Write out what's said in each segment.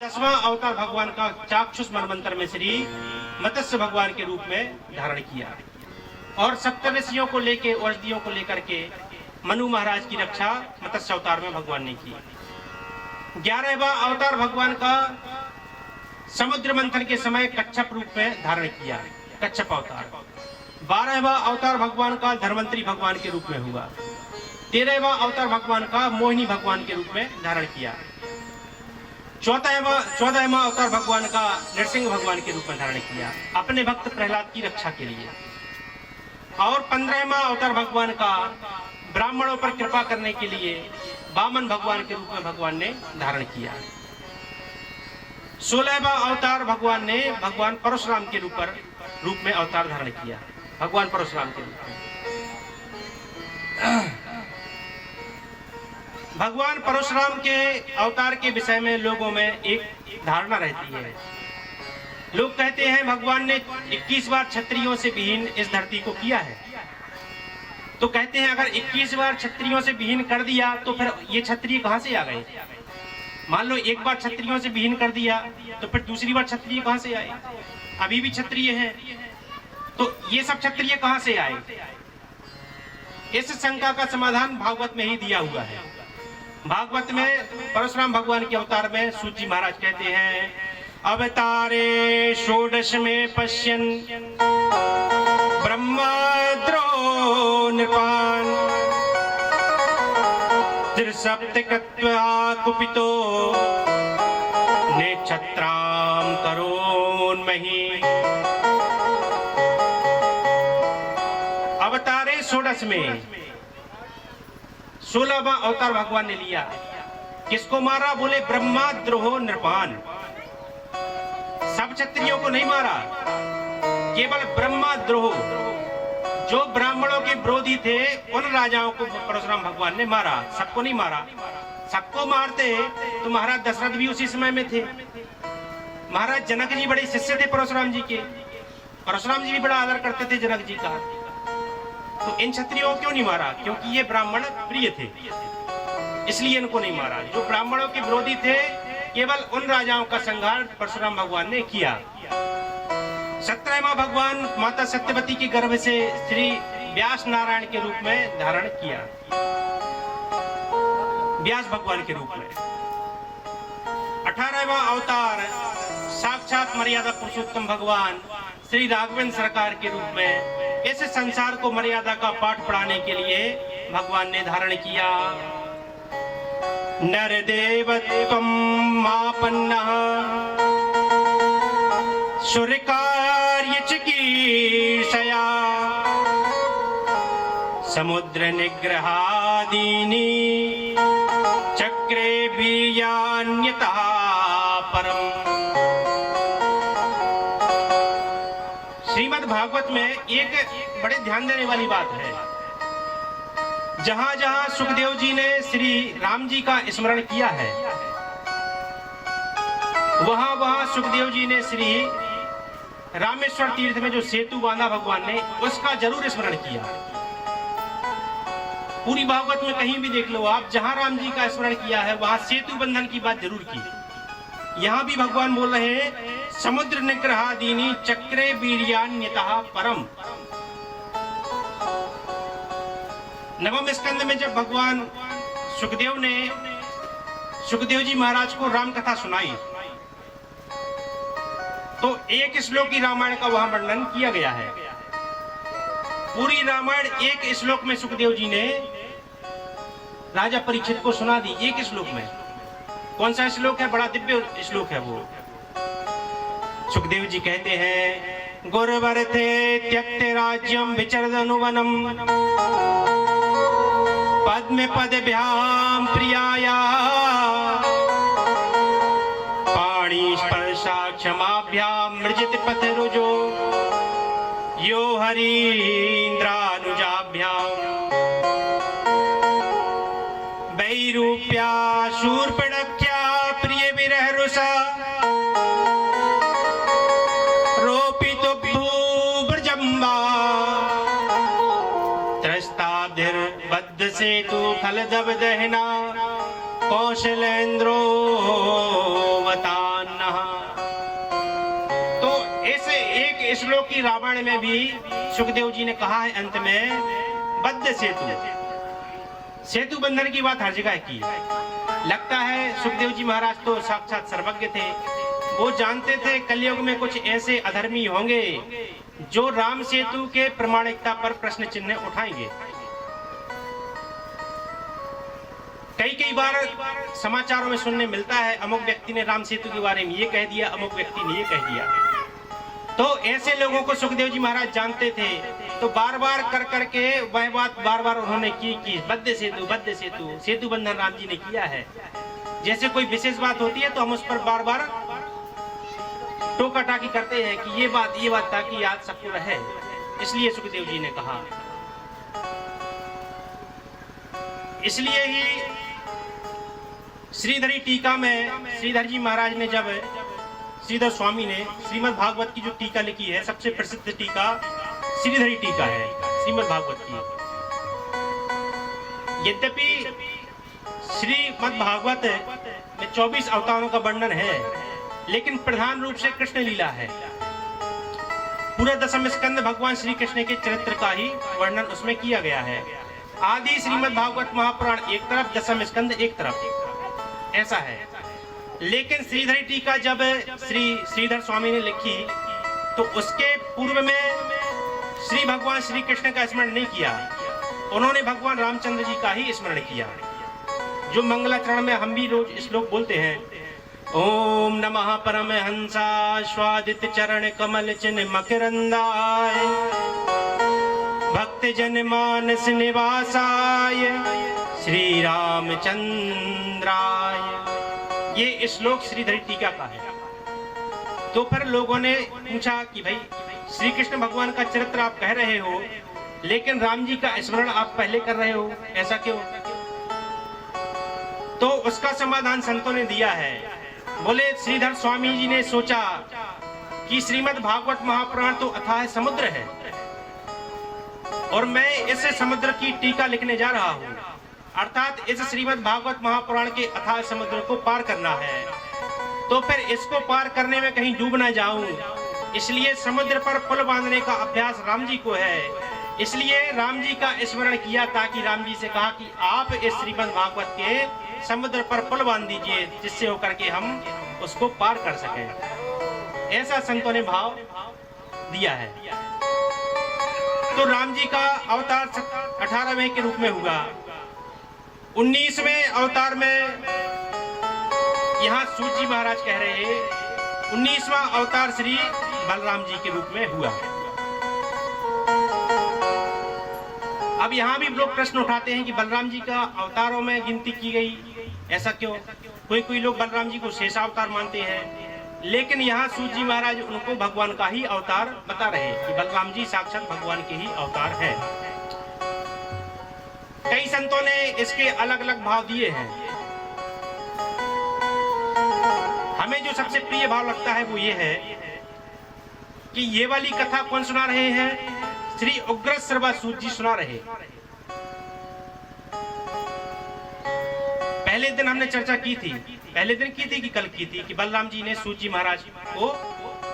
10वां अवतार भगवान का चाक्षुष मनवंतर में श्री मत्स्य भगवान के रूप में धारण किया और सप्तऋषियों को लेके औषधियों को लेकर के मनु महाराज की रक्षा मत्स्य अवतार में भगवान ने की। 11वां अवतार भगवान का समुद्र मंथन के समय कच्छप रूप में धारण किया, कच्छप अवतार। 12वां अवतार भगवान का धर्मंतरी भगवान के रूप में हुआ। 13वां अवतार भगवान का मोहिनी भगवान के रूप में धारण किया। 14वां अवतार भगवान का नरसिंह भगवान के रूप में धारण किया अपने भक्त प्रहलाद की रक्षा के लिए। और 15वां अवतार भगवान का ब्राह्मणों पर कृपा करने के लिए वामन भगवान के रूप में भगवान ने धारण किया। 16वां अवतार भगवान ने भगवान परशुराम के रूप में अवतार धारण किया, भगवान परशुराम के रूप में। भगवान परशुराम के अवतार के विषय में लोगों में एक धारणा रहती है। लोग कहते हैं भगवान ने 21 बार क्षत्रियों से विहीन इस धरती को किया है। तो कहते हैं अगर 21 बार क्षत्रियों से विहीन कर दिया तो फिर ये क्षत्रिय कहां से आ गए? मान लो एक बार क्षत्रियों से विहीन कर दिया तो फिर दूसरी बार क्षत्रिय कहां से आए? अभी भी क्षत्रिय हैं, तो ये सब क्षत्रिय कहां से आए? इस शंका का समाधान भागवत में ही दिया हुआ है। भागवत में परशुराम भगवान के अवतार में सूत जी महाराज कहते हैं, अवतारे षोडश में पश्यन् ब्रह्माद्रो नृपान् त्रिसप्तकत्वा कुपितो नेक्षत्रां करोन्महि। अवतारे षोडश में 16वां अवतार भगवान ने लिया। किसको मारा? बोले ब्रह्माद्रोह नृपान। सब क्षत्रियों को नहीं मारा, केवल ब्रह्माद्रोह जो ब्राह्मणों के विरोधी थे उन राजाओं को परशुराम भगवान ने मारा, सबको नहीं मारा। सबको मारते तो महाराज दशरथ भी उसी समय में थे। महाराज जनक जी बड़े शिष्य थे परशुराम जी के, परशुराम जी भी बड़ा आदर करते थे जनक जी का। तो इन क्षत्रियों को क्यों नहीं मारा? क्योंकि ये ब्राह्मण प्रिय थे, इसलिए इनको नहीं मारा। जो ब्राह्मणों के विरोधी थे केवल उन राजाओं का संहार परशुराम भगवान ने किया। 17वां भगवान माता सत्यवती के गर्भ से श्री व्यास नारायण के रूप में धारण किया, व्यास भगवान के रूप में। 18वां अवतार साक्षात मर्यादा पुरुषोत्तम भगवान श्री राघवेंद्र सरकार के रूप में इस संसार को मर्यादा का पाठ पढ़ाने के लिए भगवान ने धारण किया। नरदेवत्वं मापन्नः सूर्यकार्य चिकीर्षया समुद्र निग्रहादीनि चक्रे वीर्यान्यतः परम्। श्रीमद् भागवत में एक बड़े ध्यान देने वाली बात है। जहां जहां सुखदेव जी ने श्री राम जी का स्मरण किया है, वहां वहां सुखदेव जी ने श्री रामेश्वर तीर्थ में जो सेतु बांधा भगवान ने, उसका जरूर स्मरण किया। पूरी भागवत में कहीं भी देख लो आप, जहां राम जी का स्मरण किया है वहां सेतु बंधन की बात जरूर की। यहां भी भगवान बोल रहे हैं समुद्र निग्रहादीनि चक्रे वीर्यान्यतः परम। नवम स्कंद में जब भगवान सुखदेव जी महाराज को राम कथा सुनाई तो एक श्लोक की रामायण का वहां वर्णन किया गया है। पूरी रामायण एक श्लोक में सुखदेव जी ने राजा परीक्षित को सुना दी, एक श्लोक में। कौन सा श्लोक है? बड़ा दिव्य श्लोक है वो। सुखदेव जी कहते हैं, गुरुवर्थे त्यक्ते राज्यम विचरदनुवनम पद्मे पदभ्याम प्रियाया पाणी स्पर्शा क्षमाभ्याम मृजित पथरुजो यो हरीन्द्रानुजाभ्याम वैरूप्या शूर्पणख्या प्रिय विरह रुषा रोपितो भूव्रजम्बा त्रस्ताब्धिर्बद्ध सेतु खलदव दहना कौशलेन्द्रो वतान। श्लोक की रामायण में भी सुखदेव जी ने कहा है अंत में, बद्ध सेतु, सेतु बंधन की बात हर जगह की। लगता है सुखदेव जी महाराज तो साक्षात सर्वज्ञ थे, वो जानते थे कलयुग में कुछ ऐसे अधर्मी होंगे जो राम सेतु के प्रामाणिकता पर प्रश्न चिन्ह उठाएंगे। कई बार समाचारों में सुनने मिलता है, अमुक व्यक्ति ने राम सेतु के बारे में ये कह दिया, अमुक व्यक्ति ने ये कह दिया। तो ऐसे लोगों को सुखदेव जी महाराज जानते थे, तो बार बार कर करके वह बात बार बार उन्होंने की बद्ध सेतु, बद्ध सेतु, सेतु बंधन राम जी ने किया है। जैसे कोई विशेष बात होती है तो हम उस पर बार बार टोका टाकी करते हैं कि ये बात ताकि याद सबको रहे, इसलिए सुखदेव जी ने कहा। इसलिए ही श्रीधरी टीका में श्रीधर जी महाराज ने, जब श्रीधर स्वामी ने श्रीमद् भागवत की जो टीका लिखी है, सबसे प्रसिद्ध टीका श्रीधरी टीका है श्रीमद् भागवत की। यद्यपि श्रीमद् भागवत में 24 अवतारों का वर्णन है, लेकिन प्रधान रूप से कृष्ण लीला है। पूरा दशम स्कंद भगवान श्री कृष्ण के चरित्र का ही वर्णन उसमें किया गया है। आदि श्रीमद् भागवत महापुराण एक तरफ, दशम स्कंद एक तरफ, ऐसा है। लेकिन श्रीधरी टीका जब श्रीधर स्वामी ने लिखी तो उसके पूर्व में श्री भगवान श्री कृष्ण का स्मरण नहीं किया, उन्होंने भगवान रामचंद्र जी का ही स्मरण किया, जो मंगलाचरण में हम भी रोज श्लोक बोलते हैं। ओम नमः परमहंसास्वादित चरण कमल चिन्ह मकरंदाय भक्त जन मानस निवासाय श्री रामचंद्राय। ये श्लोक श्रीधरी टीका का है। तो फिर लोगों ने पूछा कि भाई श्री कृष्ण भगवान का चरित्र आप कह रहे हो, लेकिन राम जी का स्मरण आप पहले कर रहे हो, ऐसा क्यों? तो उसका समाधान संतों ने दिया है। बोले श्रीधर स्वामी जी ने सोचा कि श्रीमद् भागवत महापुराण तो अथाह समुद्र है और मैं इस समुद्र की टीका लिखने जा रहा हूँ, अर्थात इस श्रीमद् भागवत महापुराण के अथाह समुद्र को पार करना है। तो फिर इसको पार करने में कहीं डूब ना जाऊं, इसलिए समुद्र पर पुल बांधने का अभ्यास राम जी को है। इसलिए राम जी का स्मरण किया, ताकि राम जी से कहा कि आप इस श्रीमद् भागवत के समुद्र पर पुल बांध दीजिए, जिससे होकर के हम उसको पार कर सकें। ऐसा संतों ने भाव दिया है। तो राम जी का अवतार 18वें के रूप में हुआ। 19वें अवतार में यहाँ सूत जी महाराज कह रहे हैं 19वां अवतार श्री बलराम जी के रूप में हुआ। अब यहाँ भी लोग प्रश्न उठाते हैं कि बलराम जी का अवतारों में गिनती की गई, ऐसा क्यों? कोई लोग बलराम जी को शेषावतार मानते हैं, लेकिन यहाँ सूत जी महाराज उनको भगवान का ही अवतार बता रहे कि बलराम जी साक्षात भगवान के ही अवतार है। कई संतों ने इसके अलग अलग भाव दिए हैं। हमें जो सबसे प्रिय भाव लगता है वो ये है कि ये वाली कथा कौन सुना रहे हैं? श्री उग्र श्रवा सूत जी सुना रहे। पहले दिन हमने चर्चा की थी, पहले दिन की थी कि कल की थी, कि बलराम जी ने सूत जी महाराज को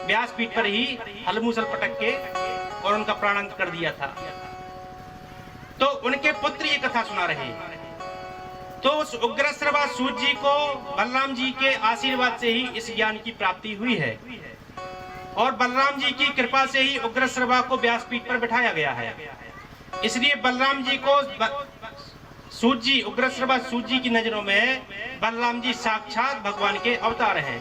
व्यासपीठ पर ही हलमूसल पटक के और उनका प्राणांत कर दिया था। तो उनके पुत्र ये कथा सुना रहे। तो उस उग्रश्रवा सूत जी को बलराम जी के आशीर्वाद से ही इस ज्ञान की प्राप्ति हुई है, और बलराम जी की कृपा से ही उग्रश्रवा को व्यासपीठ पर बिठाया गया है। इसलिए बलराम जी को सूत जी, उग्रश्रवा सूत जी की नजरों में बलराम जी साक्षात भगवान के अवतार हैं।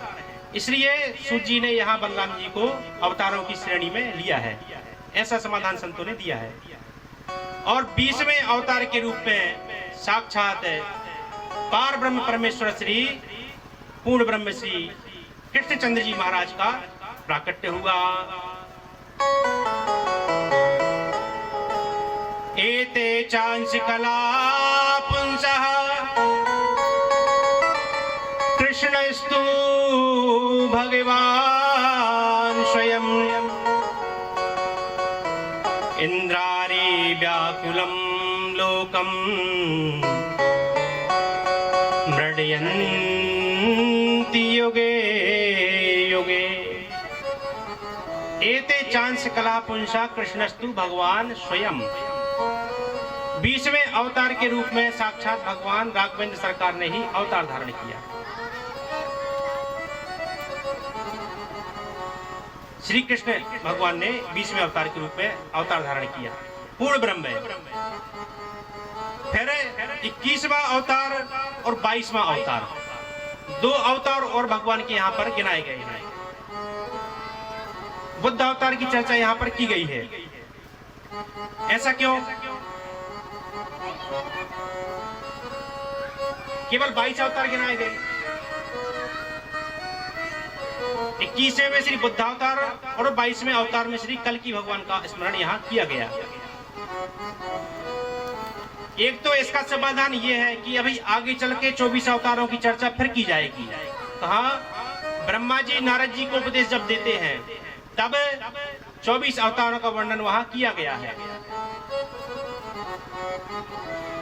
इसलिए सूत जी ने यहाँ बलराम जी को अवतारों की श्रेणी में लिया है। ऐसा समाधान संतों ने दिया है। और 20वें अवतार के रूप में साक्षात पार ब्रह्म परमेश्वर श्री पूर्ण ब्रह्म श्री कृष्णचंद्र जी महाराज का प्राकट्य हुआ। एते चांस कला पुंसः कृष्णस्तु भगवान स्वयं इंद्रारी व्याकुलं लोकं मृडयन्ति युगे युगे। एते चांस कला पुंसा कृष्णस्तु भगवान स्वयं। 20वें अवतार के रूप में साक्षात भगवान राघवेंद्र सरकार ने ही अवतार धारण किया। श्री कृष्ण भगवान ने 20वें अवतार के रूप में अवतार धारण किया, पूर्ण ब्रह्म है। फिर 21वां अवतार और 22वां अवतार, 2 अवतार और भगवान के यहाँ पर गिनाए गए हैं। बुद्ध अवतार की चर्चा यहाँ पर की गई है। ऐसा क्यों? केवल 22 अवतार गिनाए गए। 21वें में श्री बुद्ध अवतार और 22वें अवतार में श्री कल्कि भगवान का स्मरण यहाँ किया गया। एक तो इसका समाधान ये है कि अभी आगे चल के 24 अवतारों की चर्चा फिर की जाएगी। कहा ब्रह्मा जी नारद जी को उपदेश जब देते हैं तब 24 अवतारों का वर्णन वहां किया गया है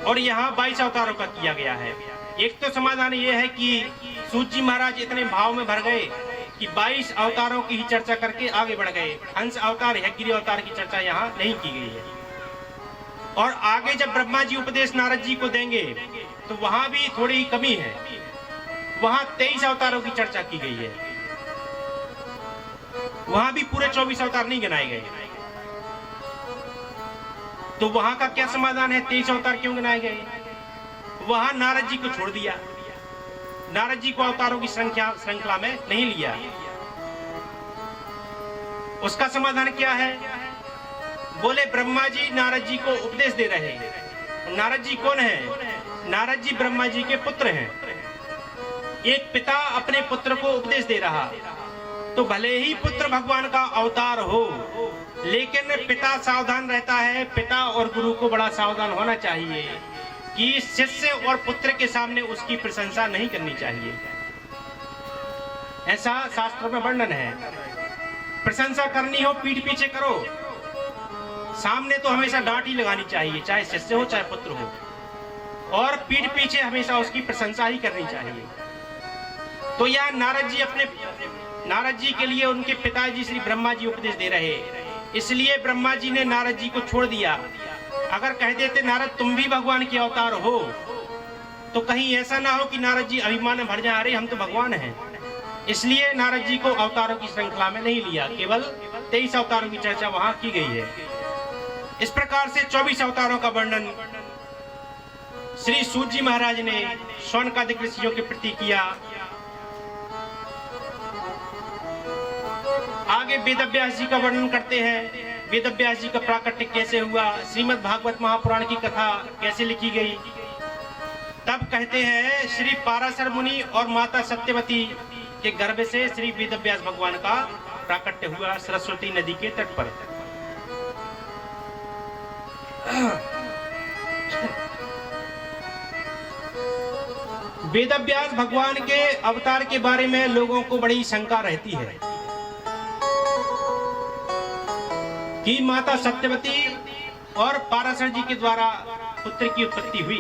और यहाँ 22 अवतारों का किया गया है। एक तो समाधान ये है कि सूत जी महाराज इतने भाव में भर गए कि 22 अवतारों की ही चर्चा करके आगे बढ़ गए। हंस अवतार यज्ञ अवतार की चर्चा यहाँ नहीं की गई है। और आगे जब ब्रह्मा जी उपदेश नारद जी को देंगे तो वहां भी थोड़ी कमी है, वहां 23 अवतारों की चर्चा की गई है, वहां भी पूरे 24 अवतार नहीं गिनाए गए। तो वहां का क्या समाधान है? 23 अवतार क्यों गिनाए गए? वहां नारद जी को छोड़ दिया, नारद जी को अवतारों की श्रृंखला में नहीं लिया। उसका समाधान क्या है? बोले ब्रह्मा जी नारद जी को उपदेश दे रहे हैं। नारद जी कौन है? नारद जी ब्रह्मा जी के पुत्र हैं। एक पिता अपने पुत्र को उपदेश दे रहा, तो भले ही पुत्र भगवान का अवतार हो, लेकिन पिता सावधान रहता है। पिता और गुरु को बड़ा सावधान होना चाहिए कि शिष्य और पुत्र के सामने उसकी प्रशंसा नहीं करनी चाहिए। ऐसा शास्त्रों में वर्णन है। प्रशंसा करनी हो पीठ पीछे करो, सामने तो हमेशा डांट ही लगानी चाहिए, चाहे शिष्य हो चाहे पुत्र हो, और पीठ पीछे हमेशा उसकी प्रशंसा ही करनी चाहिए। तो यह नारद जी के लिए उनके पिताजी श्री ब्रह्मा जी उपदेश दे रहे, इसलिए ब्रह्मा जी ने नारद जी को छोड़ दिया। अगर कह देते नारद तुम भी भगवान के अवतार हो, तो कहीं ऐसा ना हो कि नारद जी अभिमान में भर जाए, अरे हम तो भगवान हैं। इसलिए नारद जी को अवतारों की श्रृंखला में नहीं लिया, केवल 23 अवतारों की चर्चा वहां की गई है। इस प्रकार से 24 अवतारों का वर्णन श्री सूत जी महाराज ने शौनकादिक ऋषियों के प्रति किया। आगे वेदव्यास जी का वर्णन करते हैं। वेदव्यास जी का प्राकट्य कैसे हुआ, श्रीमद् भागवत महापुराण की कथा कैसे लिखी गई। तब कहते हैं श्री पाराशर मुनि और माता सत्यवती के गर्भ से श्री वेदव्यास भगवान का प्राकट्य हुआ सरस्वती नदी के तट पर। वेदव्यास भगवान के अवतार के बारे में लोगों को बड़ी शंका रहती है कि माता सत्यवती और पाराशर जी के द्वारा पुत्र की उत्पत्ति हुई,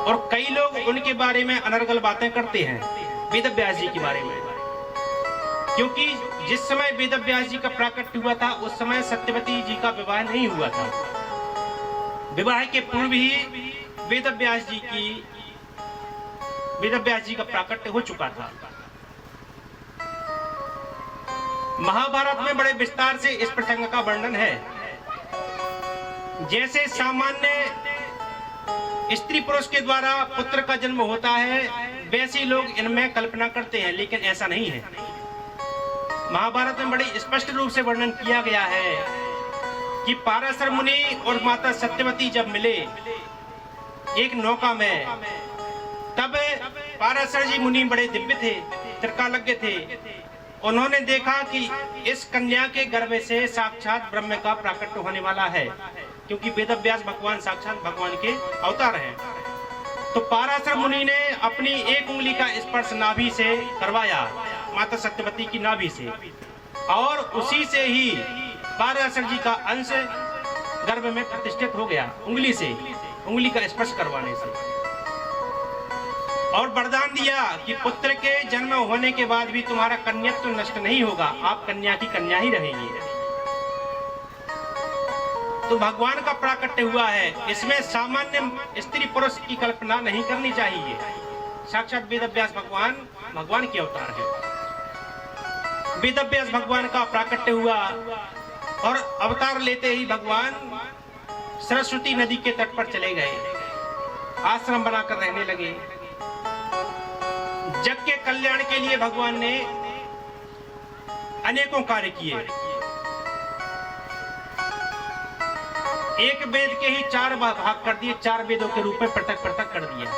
और कई लोग उनके बारे में अनर्गल बातें करते हैं वेदव्यास जी के बारे में, क्योंकि जिस समय वेदव्यास जी का प्राकट्य हुआ था उस समय सत्यवती जी का विवाह नहीं हुआ था। विवाह के पूर्व ही वेदव्यास जी का प्राकट्य हो चुका था। महाभारत में बड़े विस्तार से इस प्रसंग का वर्णन है। जैसे सामान्य स्त्री पुरुष के द्वारा पुत्र का जन्म होता है, वैसे लोग इनमें कल्पना करते हैं, लेकिन ऐसा नहीं है। महाभारत में बड़े स्पष्ट रूप से वर्णन किया गया है कि पाराशर मुनि और माता सत्यवती जब मिले एक नौका में, तब पाराशर जी मुनि बड़े दिव्य थे, त्रिकालज्ञ थे। उन्होंने देखा कि इस कन्या के गर्भ से साक्षात ब्रह्म का प्राकट्य होने वाला है, क्योंकि वेदव्यास भगवान साक्षात भगवान के अवतार हैं। तो पाराशर मुनि ने अपनी एक उंगली का स्पर्श नाभि से करवाया, माता सत्यवती की नाभि से, और उसी से ही पाराशर जी का अंश गर्भ में प्रतिष्ठित हो गया, उंगली से, उंगली का स्पर्श करवाने से। और वरदान दिया कि पुत्र के जन्म होने के बाद भी तुम्हारा कन्यत्व नष्ट नहीं होगा, आप कन्या की कन्या ही रहेंगी। तो भगवान का प्राकट्य हुआ है, इसमें सामान्य स्त्री पुरुष की कल्पना नहीं करनी चाहिए। साक्षात वेदव्यास भगवान के अवतार है। वेदव्यास भगवान का प्राकट्य हुआ और अवतार लेते ही भगवान सरस्वती नदी के तट पर चले गए, आश्रम बनाकर रहने लगे। जग के कल्याण के लिए भगवान ने अनेकों कार्य किए। एक वेद के ही 4 भाग कर दिए, 4 वेदों के रूप में पृथक पृथक कर दिया।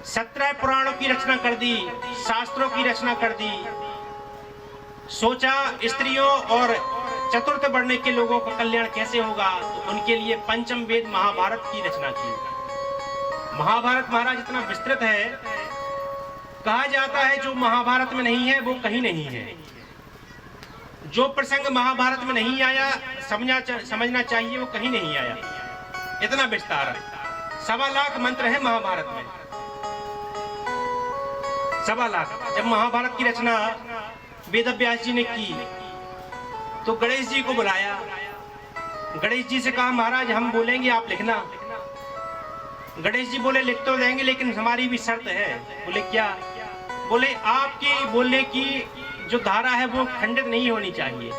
17 पुराणों की रचना कर दी, शास्त्रों की रचना कर दी। सोचा स्त्रियों और चतुर्थ वर्ण के लोगों का कल्याण कैसे होगा, तो उनके लिए पंचम वेद महाभारत की रचना की। महाभारत महाराज इतना विस्तृत है, कहा जाता है जो महाभारत में नहीं है वो कहीं नहीं है। जो प्रसंग महाभारत में नहीं आया समझना चाहिए वो कहीं नहीं आया, इतना विस्तार है। 1.25 लाख मंत्र है महाभारत में, 1.25 लाख। जब महाभारत की रचना वेदव्यास जी ने की तो गणेश जी को बुलाया। गणेश जी से कहा महाराज हम बोलेंगे आप लिखना। गणेश जी बोले लिख तो देंगे लेकिन हमारी भी शर्त है। बोले क्या? बोले आपकी बोलने की जो धारा है वो खंडित नहीं होनी चाहिए,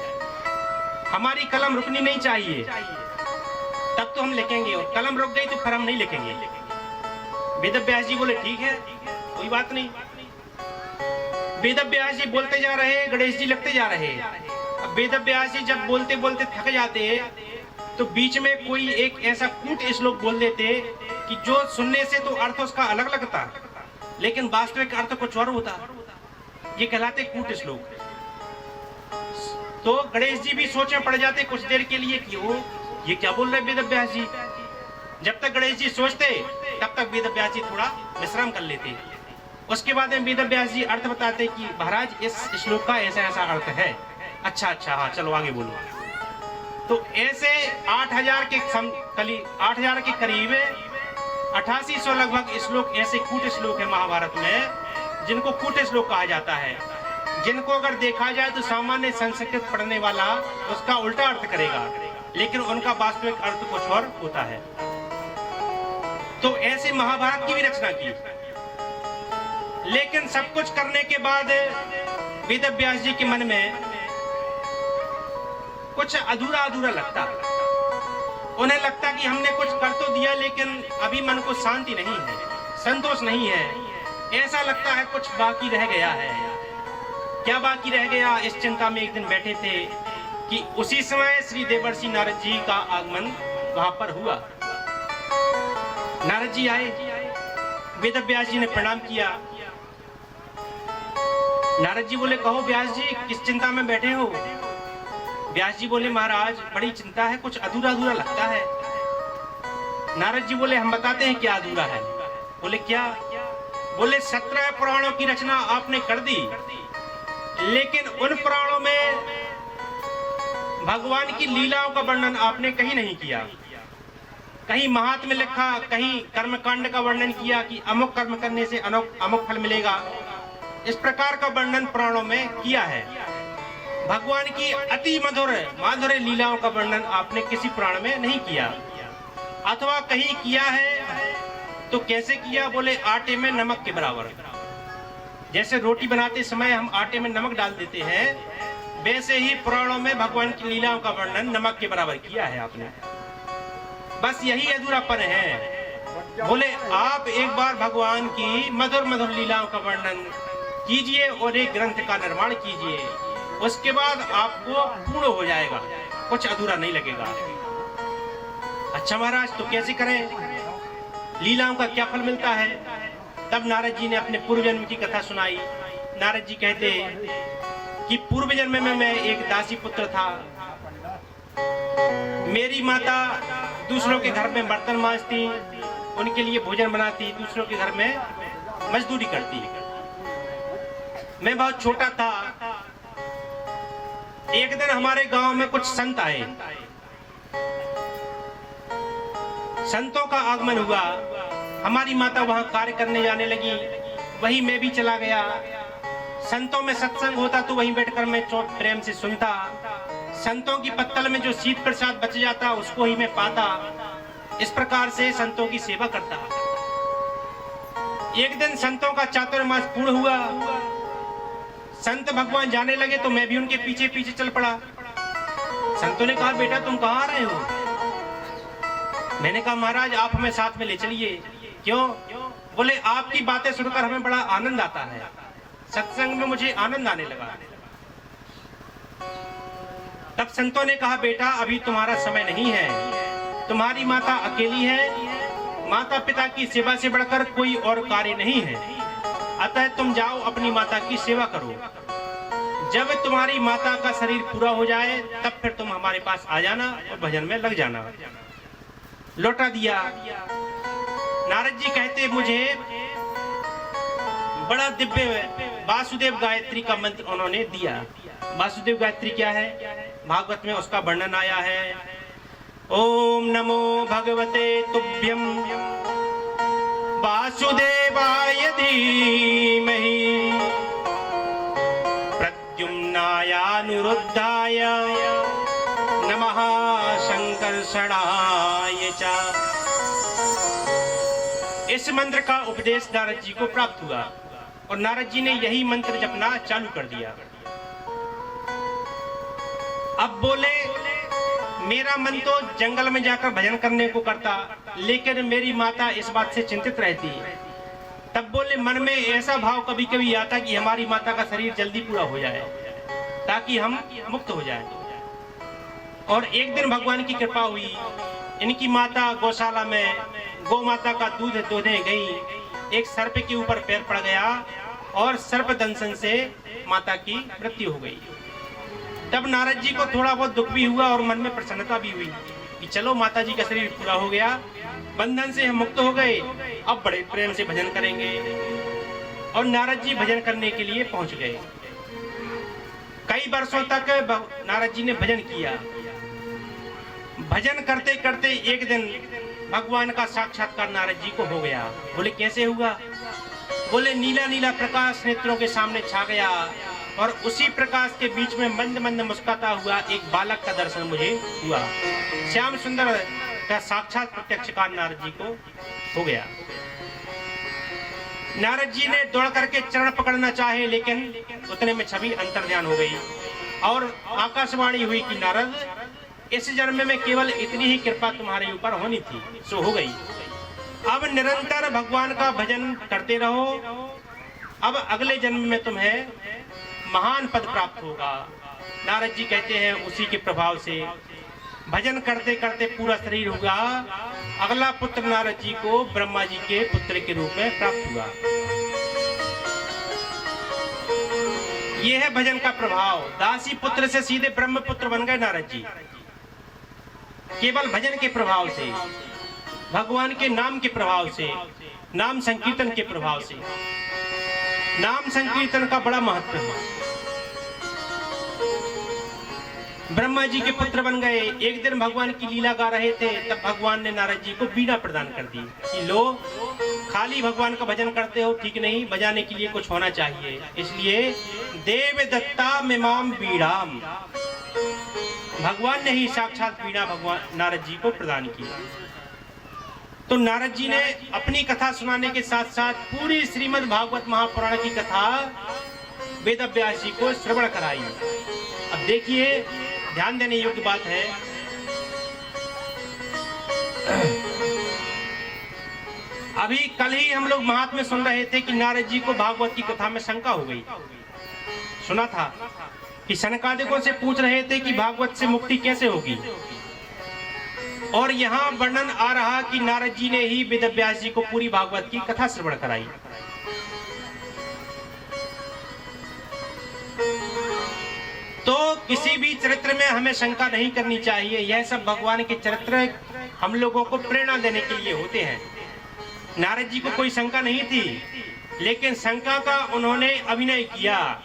हमारी कलम रुकनी नहीं चाहिए, तब तो हम लिखेंगे, और कलम रुक गई तो फिर हम नहीं लिखेंगे। वेदव्यास जी बोले ठीक है कोई बात नहीं। वेदव्यास जी बोलते जा रहे, गणेश जी लिखते जा रहे। अब वेदव्यास जी जब बोलते बोलते थक जाते तो बीच में कोई एक ऐसा कूट श्लोक बोल देते कि जो सुनने से तो अर्थ उसका अलग लगता लेकिन वास्तविक अर्थ कुछ और होता। ये कहलाते कूट श्लोक। तो गणेश जी भी सोच में पड़ जाते कुछ देर के लिए कि वो ये क्या बोल रहे वेदव्यास जी। जब तक गणेश जी सोचते तब तक वेदव्यास जी थोड़ा विश्राम कर लेते। उसके बाद में वेदव्यास जी अर्थ बताते कि महाराज इस श्लोक का ऐसा ऐसा अर्थ है। अच्छा हाँ चलो आगे बोलो। तो ऐसे 8000 के करीब 8800 लगभग श्लोक ऐसे कूट श्लोक है महाभारत में, जिनको कूट श्लोक कहा जाता है, जिनको अगर देखा जाए तो सामान्य संस्कृत पढ़ने वाला उसका उल्टा अर्थ करेगा, लेकिन उनका वास्तविक अर्थ कुछ और होता है। तो ऐसे महाभारत की भी रचना की। लेकिन सब कुछ करने के बाद वेदव्यास जी के मन में कुछ अधूरा अधूरा लगता। उन्हें लगता कि हमने कुछ कर तो दिया लेकिन अभी मन को शांति नहीं है, संतोष नहीं है। ऐसा लगता है कुछ बाकी रह गया है। क्या बाकी रह गया? इस चिंता में एक दिन बैठे थे कि उसी समय श्री देवर्षि नारद जी का आगमन वहां पर हुआ। नारद जी आए, वेदव्यास जी ने प्रणाम किया। नारद जी बोले कहो व्यास जी किस चिंता में बैठे हो? व्यास जी बोले महाराज बड़ी चिंता है, कुछ अधूरा अधूरा लगता है। नारद जी बोले हम बताते हैं क्या अधूरा है। बोले क्या? बोले 17 पुराणों की रचना आपने कर दी, लेकिन उन पुराणों में भगवान की लीलाओं का वर्णन आपने कहीं नहीं किया। कहीं महात्म्य लिखा, कहीं कर्मकांड का वर्णन किया कि अमुक कर्म करने से अमुक फल मिलेगा, इस प्रकार का वर्णन पुराणों में किया है। भगवान की अति माधुर लीलाओं का वर्णन आपने किसी पुराण में नहीं किया, अथवा कहीं किया है तो कैसे किया? बोले आटे में नमक के बराबर। जैसे रोटी बनाते समय हम आटे में नमक डाल देते हैं, वैसे ही पुराणों में भगवान की लीलाओं का वर्णन नमक के बराबर किया है आपने। बस यही अधूरापन है। बोले आप एक बार भगवान की मधुर मधुर लीलाओं का वर्णन कीजिए और एक ग्रंथ का निर्माण कीजिए, उसके बाद आपको पूर्ण हो जाएगा, कुछ अधूरा नहीं लगेगा। अच्छा महाराज तो कैसे करें? लीलाओं का क्या फल मिलता है? तब नारद जी ने अपने पूर्व जन्म की कथा सुनाई। नारद जी कहते कि पूर्व जन्म में मैं एक दासी पुत्र था। मेरी माता दूसरों के घर में बर्तन मांजती, उनके लिए भोजन बनाती, दूसरों के घर में मजदूरी करती। मैं बहुत छोटा था। एक दिन हमारे गांव में कुछ संत आए। संतों का आगमन हुआ। हमारी माता वहां कार्य करने जाने लगी, वही मैं भी चला गया। संतों में सत्संग होता तो वहीं बैठकर मैं चौथ प्रेम से सुनता। संतों की पत्तल में जो शीत प्रसाद बच जाता उसको ही मैं पाता। इस प्रकार से संतों की सेवा करता। एक दिन संतों का चातुर्मास पूर्ण हुआ, संत भगवान जाने लगे तो मैं भी उनके पीछे पीछे चल पड़ा। संतों ने कहा, बेटा तुम कहाँ आ रहे हो? मैंने कहा, महाराज आप हमें साथ में ले चलिए। क्यों? बोले, आपकी बातें सुनकर हमें बड़ा आनंद आता है, सत्संग में मुझे आनंद आने लगा। तब संतों ने कहा, बेटा अभी तुम्हारा समय नहीं है, तुम्हारी माता अकेली है, माता पिता की सेवा से बढ़कर कोई और कार्य नहीं है, अतः तुम जाओ अपनी माता की सेवा करो। जब तुम्हारी माता का शरीर पूरा हो जाए तब फिर तुम हमारे पास आ जाना और भजन में लग जाना। लौटा दिया। नारद जी कहते, मुझे बड़ा दिव्य वासुदेव गायत्री का मंत्र उन्होंने दिया। वासुदेव गायत्री क्या है? भागवत में उसका वर्णन आया है। ओम नमो भगवते तुभ्यं वासुदेवाय धीमहि प्रद्युम्नायानुरुद्धाय नमः संकर्षणाय च। इस मंत्र का उपदेश नारद जी को प्राप्त हुआ और नारद जी ने यही मंत्र जपना चालू कर दिया। अब बोले, मेरा मन तो जंगल में जाकर भजन करने को करता, लेकिन मेरी माता इस बात से चिंतित रहती। तब बोले, मन में ऐसा भाव कभी कभी आता कि हमारी माता का शरीर जल्दी पूरा हो जाए ताकि हम मुक्त हो जाएं। और एक दिन भगवान की कृपा हुई, इनकी माता गौशाला में गौ माता का दूध दोहने गई। एक सर्प के ऊपर पैर पड़ गया और सर्प दंशन से माता की मृत्यु हो गई। तब नारद जी को थोड़ा बहुत दुख भी हुआ और मन में प्रसन्नता भी हुई कि चलो माता जी का शरीर पूरा हो गया, बंधन से हम मुक्त हो गए, अब बड़े प्रेम से भजन करेंगे। और नारद जी भजन करने के लिए पहुंच गए। कई वर्षों तक नारद जी ने भजन किया। भजन करते करते एक दिन भगवान का साक्षात्कार नारद जी को हो गया। बोले, कैसे हुआ? बोले, नीला नीला प्रकाश नेत्रों के सामने छा गया और उसी प्रकाश के बीच में मंद मंद मुस्कुराता हुआ एक बालक का दर्शन मुझे हुआ। श्याम सुंदर का साक्षात प्रत्यक्षकार नारद जी को हो गया। नारद जी ने दौड़ करके चरण पकड़ना चाहे, लेकिन उतने में छवि अंतर्ध्यान हो गई और आकाशवाणी हुई कि नारद, इस जन्म में केवल इतनी ही कृपा तुम्हारे ऊपर होनी थी, सो हो गई। अब निरंतर भगवान का भजन करते रहो, अब अगले जन्म में तुम्हें महान पद प्राप्त होगा। नारद जी कहते हैं, उसी के प्रभाव से भजन करते करते पूरा शरीर हुआ। अगला पुत्र नारद जी को ब्रह्मा जी के पुत्र के रूप में प्राप्त हुआ। यह है भजन का प्रभाव। दासी पुत्र से सीधे ब्रह्म पुत्र बन गए नारद जी, केवल भजन के प्रभाव से, भगवान के नाम के प्रभाव से, नाम संकीर्तन के प्रभाव से। नाम संकीर्तन का बड़ा महत्व है। ब्रह्मा जी के पुत्र बन गए। एक दिन भगवान की लीला गा रहे थे, तब भगवान ने नारद जी को बीना प्रदान कर दी कि लो, खाली भगवान का भजन करते हो ठीक नहीं, बजाने के लिए कुछ होना चाहिए। इसलिए देव दत्ता मिमाम बीड़ाम, भगवान ने ही साक्षात बीड़ा भगवान नारद जी को प्रदान की। तो नारद जी ने अपनी कथा सुनाने के साथ साथ पूरी श्रीमद् भागवत महापुराण की कथा वेद व्यास जी को श्रवण कराई। अब देखिए, ध्यान देने योग्य बात है। अभी कल ही हम लोग महात्म्य सुन रहे थे कि नारद जी को भागवत की कथा में शंका हो गई। सुना था कि सनकादिकों से पूछ रहे थे कि भागवत से मुक्ति कैसे होगी, और यहाँ वर्णन आ रहा कि नारद जी ने ही वेद व्यास जी को पूरी भागवत की कथा श्रवण कराई। तो किसी भी चरित्र में हमें शंका नहीं करनी चाहिए। यह सब भगवान के चरित्र हम लोगों को प्रेरणा देने के लिए होते हैं। नारद जी को कोई शंका नहीं थी, लेकिन शंका का उन्होंने अभिनय किया।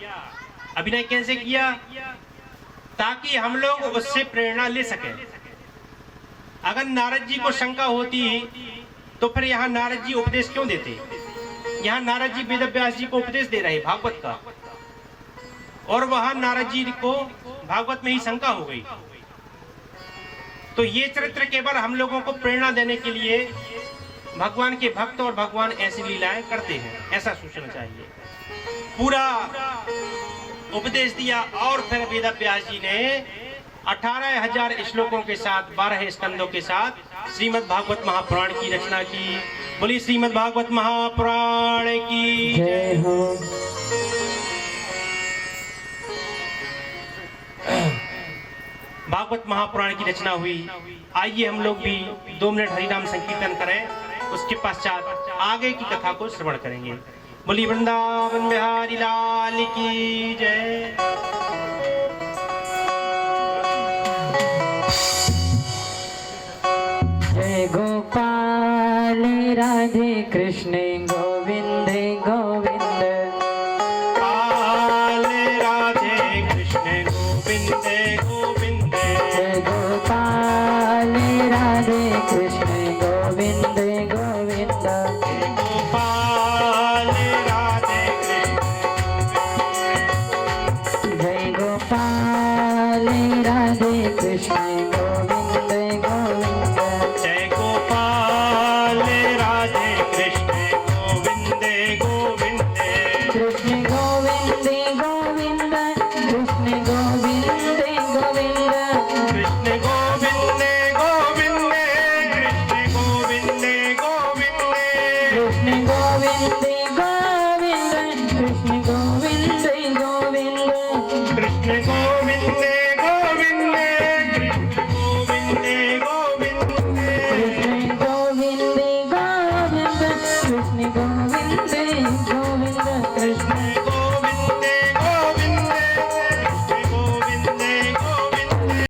अभिनय कैसे किया? ताकि हम लोग उससे प्रेरणा ले सकें। अगर नारद जी को शंका होती तो फिर यहाँ नारद जी उपदेश क्यों देते? यहाँ नारद जी वेद व्यास जी को उपदेश दे रहे भागवत का, और वहां नारद जी को भागवत में ही शंका हो गई। तो ये चरित्र केवल हम लोगों को प्रेरणा देने के लिए भगवान के भक्त और भगवान ऐसी लीलाएं करते हैं, ऐसा सोचना चाहिए। पूरा उपदेश दिया और फिर वेद व्यास जी ने 18,000 श्लोकों के साथ 12 स्कंदों के साथ श्रीमद् भागवत महापुराण की रचना की। बोली श्रीमद् भागवत महापुराण की जय हो। भागवत महापुराण की रचना हुई। आइए हम लोग भी 2 मिनट हरिनाम संकीर्तन करें, उसके पश्चात आगे की कथा को श्रवण करेंगे। बोली वृंदावन बिहारी लाल की जय। जय गोपाल राधे कृष्ण गोविंद गोविंद। गोपाल राधे कृष्ण गोविंद गोविंद।